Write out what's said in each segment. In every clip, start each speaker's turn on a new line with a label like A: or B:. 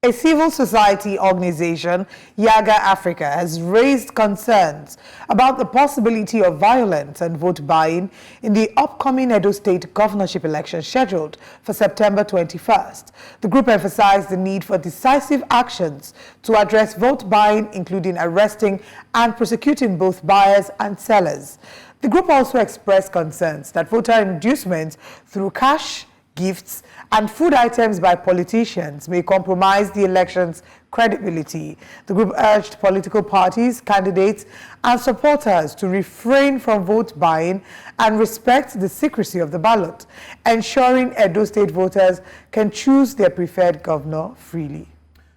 A: A civil society organization, Yiaga Africa, has raised concerns about the possibility of violence and vote buying in the upcoming Edo State governorship election scheduled for September 21st. The group emphasized the need for decisive actions to address vote buying, including arresting and prosecuting both buyers and sellers. The group also expressed concerns that voter inducement through cash, gifts, and food items by politicians may compromise the election's credibility. The group urged political parties, candidates, and supporters to refrain from vote buying and respect the secrecy of the ballot, ensuring Edo State voters can choose their preferred governor freely.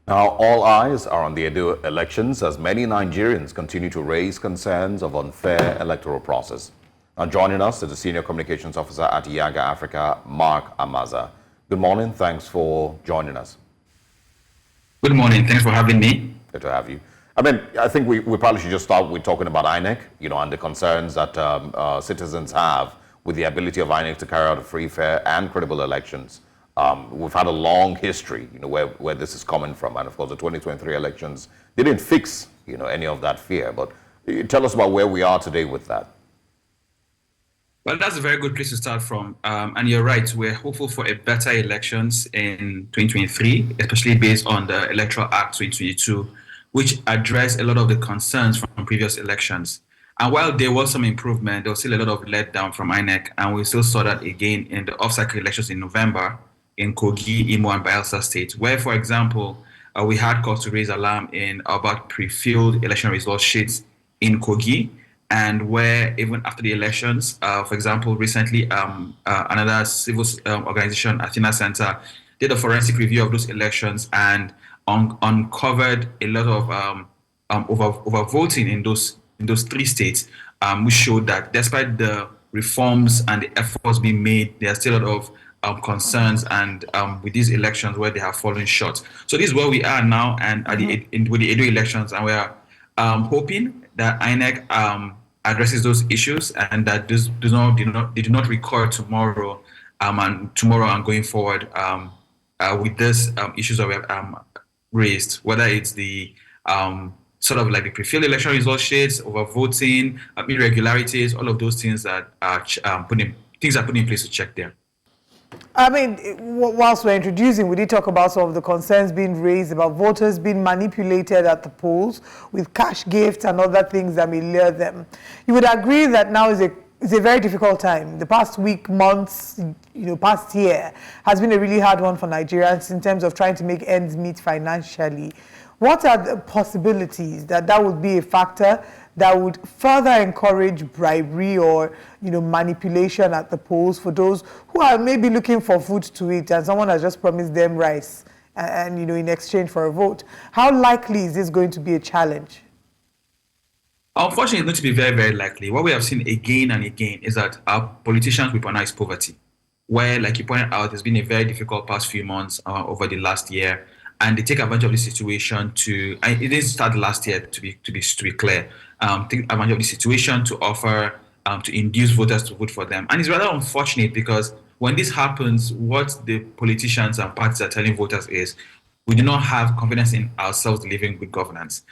B: Now, all eyes are on the Edo elections as many Nigerians continue to raise concerns of unfair electoral process. Now, joining us is the Senior Communications Officer at Yiaga Africa, Mark Amaza. Good morning. Thanks for joining us.
C: Good morning. Thanks for having me.
B: Good to have you. I think we probably should just start with talking about INEC, and the concerns that citizens have with the ability of INEC to carry out a free, fair, and credible elections. We've had a long history, where this is coming from. And of course, the 2023 elections didn't fix, any of that fear. But tell us about where we are today with that.
C: Well, that's a very good place to start from. And you're right, we're hopeful for a better elections in 2023, especially based on the Electoral Act 2022, which addressed a lot of the concerns from previous elections. And while there was some improvement, there was still a lot of letdown from INEC, and we still saw that again in the off-cycle elections in November in Kogi, Imo, and Bayelsa State, where, for example, we had cause to raise alarm about pre-filled election result sheets in Kogi, and where even after the elections, for example, recently another civil organization, Athena Center, did a forensic review of those elections and uncovered a lot of overvoting in those three states, which showed that despite the reforms and the efforts being made, there are still a lot of concerns and with these elections where they have fallen short. So this is where we are now, and with the Edo elections, and we are hoping that INEC addresses those issues and that they do not recur tomorrow and going forward with these issues that we have raised, whether it's the sort of like the pre-filled election result sheets, overvoting, irregularities, all of those things that are put in place to check there.
A: Whilst we're introducing, we did talk about some of the concerns being raised about voters being manipulated at the polls with cash gifts and other things that may lure them. You would agree that now is a very difficult time. The past week, months, past year has been a really hard one for Nigerians in terms of trying to make ends meet financially. What are the possibilities that would be a factor that would further encourage bribery or manipulation at the polls for those who are maybe looking for food to eat and someone has just promised them rice and in exchange for a vote? How likely is this going to be a challenge?
C: Unfortunately, it's going to be very, very likely. What we have seen again and again is that our politicians weaponize poverty, where, like you pointed out, it's been a very difficult past few months over the last year. And they take advantage of the situation it didn't start last year, to be clear. Take advantage of the situation to offer, to induce voters to vote for them. And it's rather unfortunate because when this happens, what the politicians and parties are telling voters is, we do not have confidence in ourselves delivering good governance.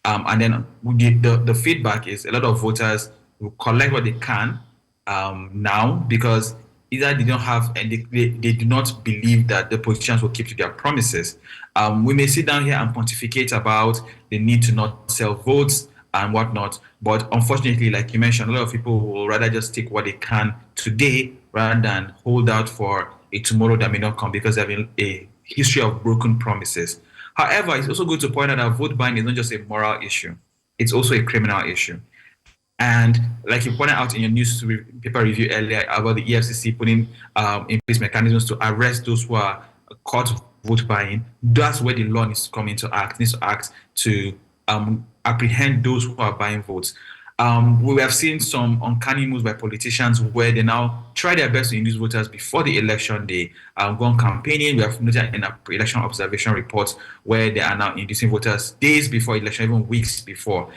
C: And then the feedback is a lot of voters will collect what they can now because either they don't have and they do not believe that the politicians will keep to their promises. We may sit down here and pontificate about the need to not sell votes and whatnot, but unfortunately, like you mentioned, a lot of people will rather just take what they can today rather than hold out for a tomorrow that may not come because they have a history of broken promises. However, it's also good to point out that vote buying is not just a moral issue, it's also a criminal issue. And like you pointed out in your newspaper review earlier about the EFCC putting in place mechanisms to arrest those who are caught vote buying, that's where the law needs to come into act, to apprehend those who are buying votes. We have seen some uncanny moves by politicians where they now try their best to induce voters before the election day, go on campaigning. We have noted in our election observation reports where they are now inducing voters days before election, even weeks before.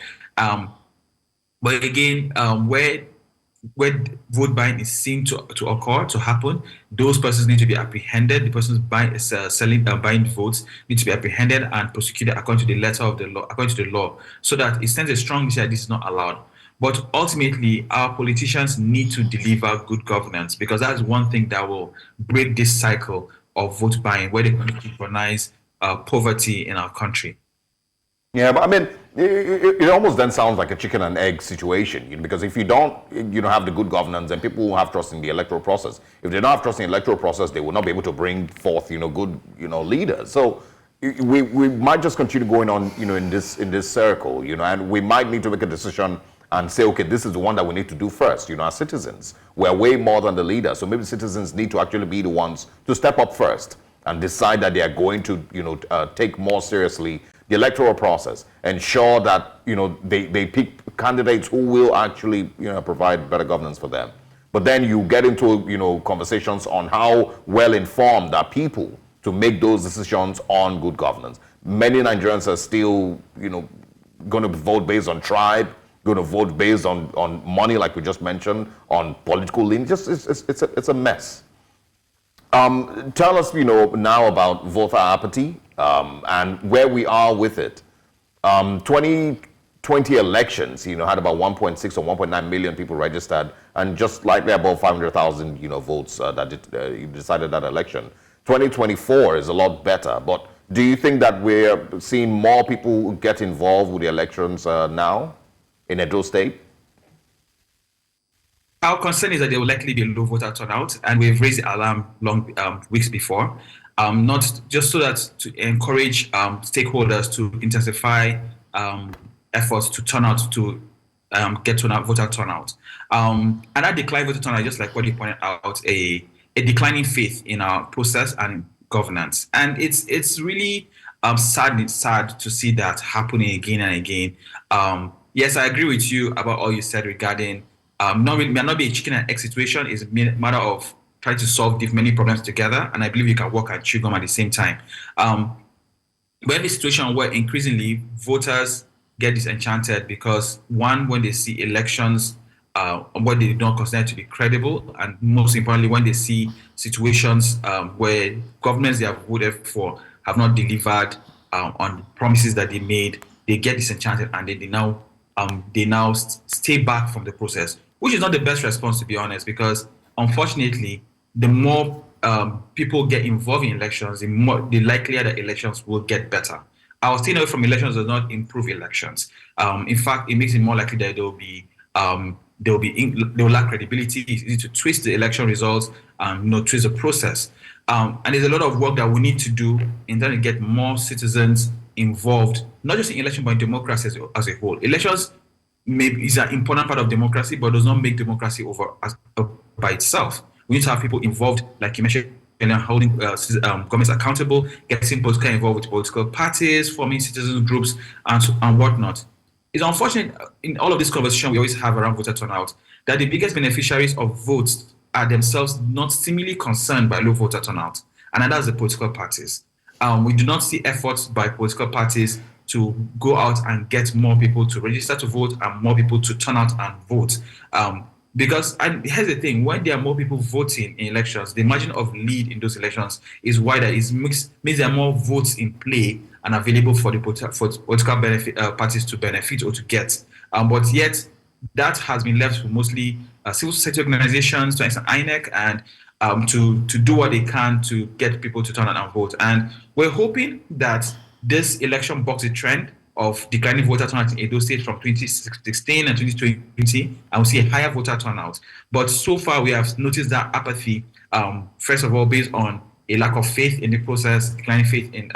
C: But again, where where vote buying is seen to occur, to happen, those persons need to be apprehended. The persons buying votes need to be apprehended and prosecuted according to the letter of the law, according to the law, so that it sends a strong message that this is not allowed. But ultimately, our politicians need to deliver good governance, because that's one thing that will break this cycle of vote buying, where they recognize poverty in our country.
B: Yeah, but I mean, it almost then sounds like a chicken and egg situation, because if you don't, have the good governance, and people will have trust in the electoral process. If they don't have trust in the electoral process, they will not be able to bring forth, good, leaders. So we might just continue going on, in this circle, and we might need to make a decision and say, okay, this is the one that we need to do first. As citizens, we're way more than the leaders. So maybe citizens need to actually be the ones to step up first and decide that they are going to, take more seriously the electoral process, ensure that they pick candidates who will actually provide better governance for them. But then you get into conversations on how well informed are people to make those decisions on good governance. Many Nigerians are still going to vote based on tribe, going to vote based on money, like we just mentioned, on political lean. It's a mess. Tell us, now about voter apathy and where we are with it. 2020 elections, had about 1.6 or 1.9 million people registered, and just slightly above 500,000, votes that decided that election. 2024 is a lot better, but do you think that we're seeing more people get involved with the elections now in Edo State?
C: Our concern is that there will likely be low voter turnout, and we've raised the alarm weeks before, not just so that to encourage stakeholders to intensify efforts to turn out to get voter turnout. And that decline voter turnout, just like what you pointed out, a declining faith in our process and governance, and it's really sad to see that happening again and again. Yes, I agree with you about all you said regarding. May not be a chicken and egg situation. It's a matter of trying to solve many problems together, and I believe you can work and chew gum at the same time. We're in a situation where increasingly voters get disenchanted because, one, when they see elections, what they don't consider to be credible, and most importantly, when they see situations where governments they have voted for have not delivered on promises that they made, they get disenchanted and they now stay back from the process, which is not the best response, to be honest, because unfortunately, the more people get involved in elections, the likelier that elections will get better. Our staying away from elections does not improve elections. In fact, it makes it more likely that they will lack credibility. It's easy to twist the election results and twist the process. And there's a lot of work that we need to do in order to get more citizens involved, not just in election, but in democracy as a whole. Elections is an important part of democracy, but does not make democracy over by itself. We need to have people involved, like you mentioned, holding governments accountable, getting political involved with political parties, forming citizen groups, and whatnot. It's unfortunate in all of this conversation we always have around voter turnout that the biggest beneficiaries of votes are themselves not seemingly concerned by low voter turnout, and that's the political parties. We do not see efforts by political parties to go out and get more people to register to vote and more people to turn out and vote. Because, and here's the thing, when there are more people voting in elections, the margin of lead in those elections is wider. It means there are more votes in play and available for the political parties to benefit or to get. But yet, that has been left to mostly civil society organizations, to INEC, and to do what they can to get people to turn out and vote. And we're hoping that this election bucks the trend of declining voter turnout in Edo State from 2016 and 2020, and we'll see a higher voter turnout. But so far, we have noticed that apathy, first of all, based on a lack of faith in the process, declining faith in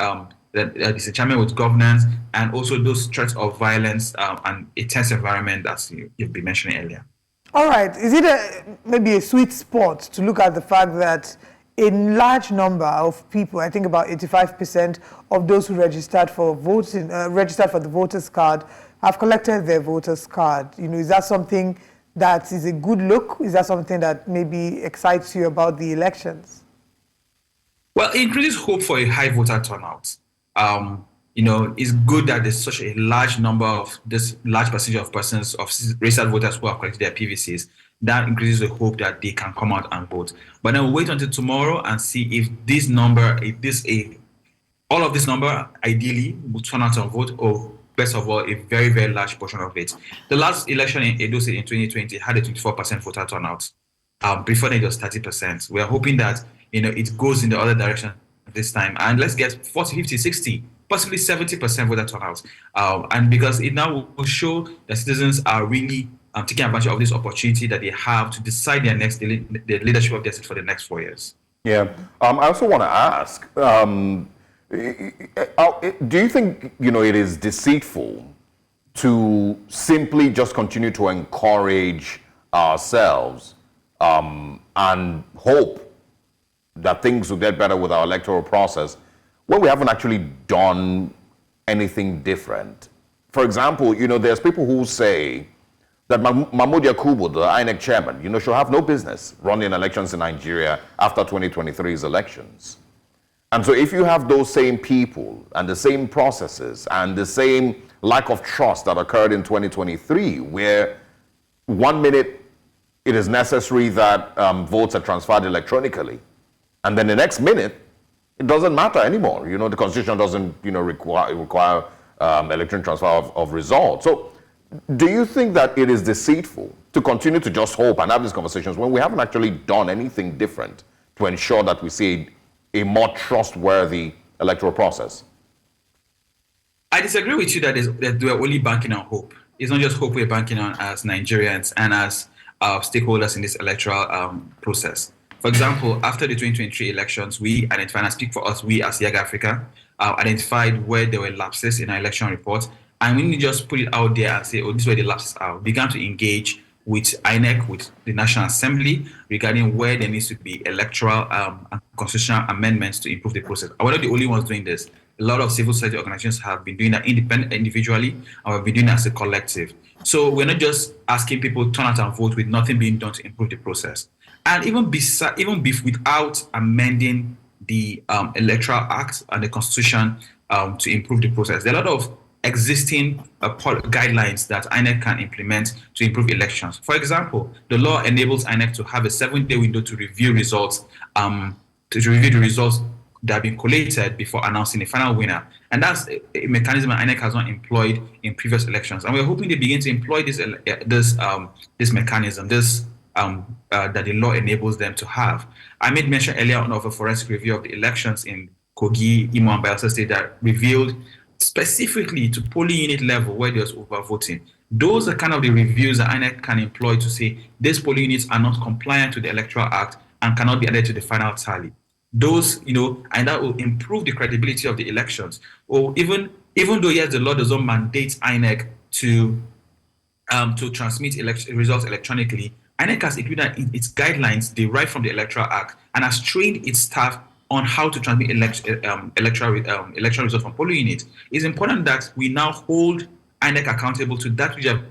C: the disenchantment with governance, and also those threats of violence and a tense environment that you've been mentioning earlier.
A: All right. Is it maybe a sweet spot to look at the fact that a large number of people, I think about 85% of those who registered for voting, registered for the voters card, have collected their voters card? Is that something that is a good look? Is that something that maybe excites you about the elections?
C: Well, it increases hope for a high voter turnout. It's good that there's such a large number of this large percentage of persons, of registered voters who have collected their PVCs. that increases the hope that they can come out and vote. But then we'll wait until tomorrow and see if all of this number ideally will turn out and vote, or best of all, a very, very large portion of it. The last election in Edo State in 2020 had a 24% voter turnout. Before then it was 30%. We are hoping that it goes in the other direction this time, and let's get 40, 50, 60, possibly 70% voter turnout. And because it now will show that citizens are really taking advantage of this opportunity that they have to decide the leadership of their state for the next 4 years.
B: Yeah. I also want to ask, do you think, it is deceitful to simply just continue to encourage ourselves and hope that things will get better with our electoral process when we haven't actually done anything different? For example, there's people who say that Mahmoud Yakubu, the INEC chairman, should have no business running elections in Nigeria after 2023's elections. And so if you have those same people and the same processes and the same lack of trust that occurred in 2023, where 1 minute it is necessary that votes are transferred electronically, and then the next minute, it doesn't matter anymore. The Constitution doesn't, require electronic transfer of results. So do you think that it is deceitful to continue to just hope and have these conversations when we haven't actually done anything different to ensure that we see a more trustworthy electoral process?
C: I disagree with you that we're only banking on hope. It's not just hope we're banking on as Nigerians and as stakeholders in this electoral process. For example, after the 2023 elections, we identified, and I speak for us, we as Yiaga Africa, identified where there were lapses in our election report. And we didn't just put it out there and say, this is where the lapses are. We began to engage with INEC, with the National Assembly, regarding where there needs to be electoral and constitutional amendments to improve the process. And we're not the only ones doing this. A lot of civil society organizations have been doing that individually, and we've been doing it as a collective. So we're not just asking people to turn out and vote with nothing being done to improve the process. And even without amending the Electoral Act and the Constitution to improve the process, there are a lot of existing guidelines that INEC can implement to improve elections. For example, the law enables INEC to have a 7-day window to review results, to review the results that have been collated before announcing a final winner. And that's a mechanism that INEC has not employed in previous elections. And we're hoping they begin to employ this mechanism, that the law enables them to have. I made mention earlier on of a forensic review of the elections in Kogi, Imo, and Bayelsa State that revealed specifically to polling unit level where there was overvoting. Those are kind of the reviews that INEC can employ to say these polling units are not compliant to the Electoral Act and cannot be added to the final tally. Those, and that will improve the credibility of the elections. Or even though, yes, the law does not mandate INEC to transmit results electronically, INEC has included in its guidelines derived from the Electoral Act and has trained its staff on how to transmit electoral results from polling units. It's important that we now hold INEC accountable to that which they have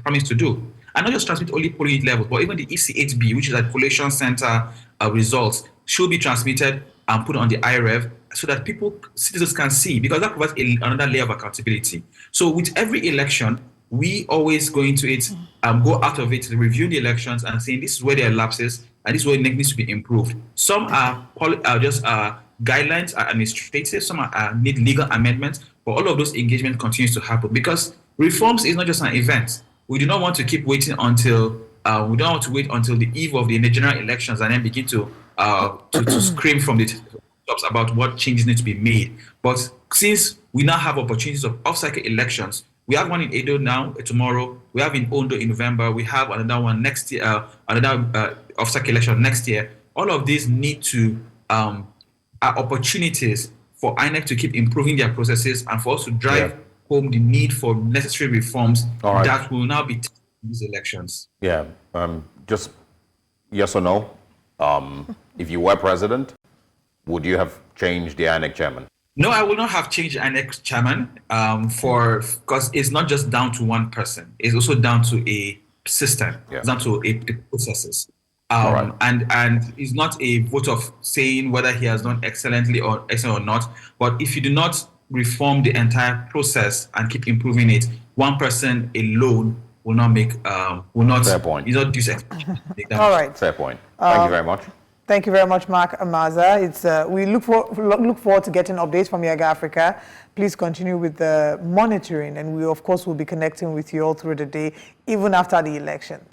C: promised to do. And not just transmit only polling unit levels, but even the EC8B, which is a collation center results, should be transmitted and put on the IREV so that citizens can see, because that provides another layer of accountability. So with every election, we always go into it, go out of it, review the elections and saying this is where there are lapses and this is where it needs to be improved. Some are just guidelines, are administrative, some need legal amendments, but all of those engagement continues to happen because reforms is not just an event. We do not want to keep waiting until the eve of the general elections and then begin to scream from the tops about what changes need to be made. But since we now have opportunities of off-cycle elections, we have one in Edo now, tomorrow. We have in Ondo in November. We have another one next year, another off-cycle election next year. All of these need to are opportunities for INEC to keep improving their processes and for us to drive home the need for necessary reforms that will now be taken in these elections.
B: Yeah, just yes or no. If you were president, would you have changed the INEC chairman?
C: No, I will not have changed INEC chairman because it's not just down to one person. It's also down to a system. Yeah. It's down to the processes. And it's not a vote of saying whether he has done excellent or not. But if you do not reform the entire process and keep improving it, one person alone will not make will not
B: Fair point.
C: is not dissect.
A: All right.
B: Fair point. Thank you very much.
A: Thank you very much, Mark Amaza. It's we look forward to getting updates from Yiaga Africa. Please continue with the monitoring, and we of course will be connecting with you all through the day, even after the elections.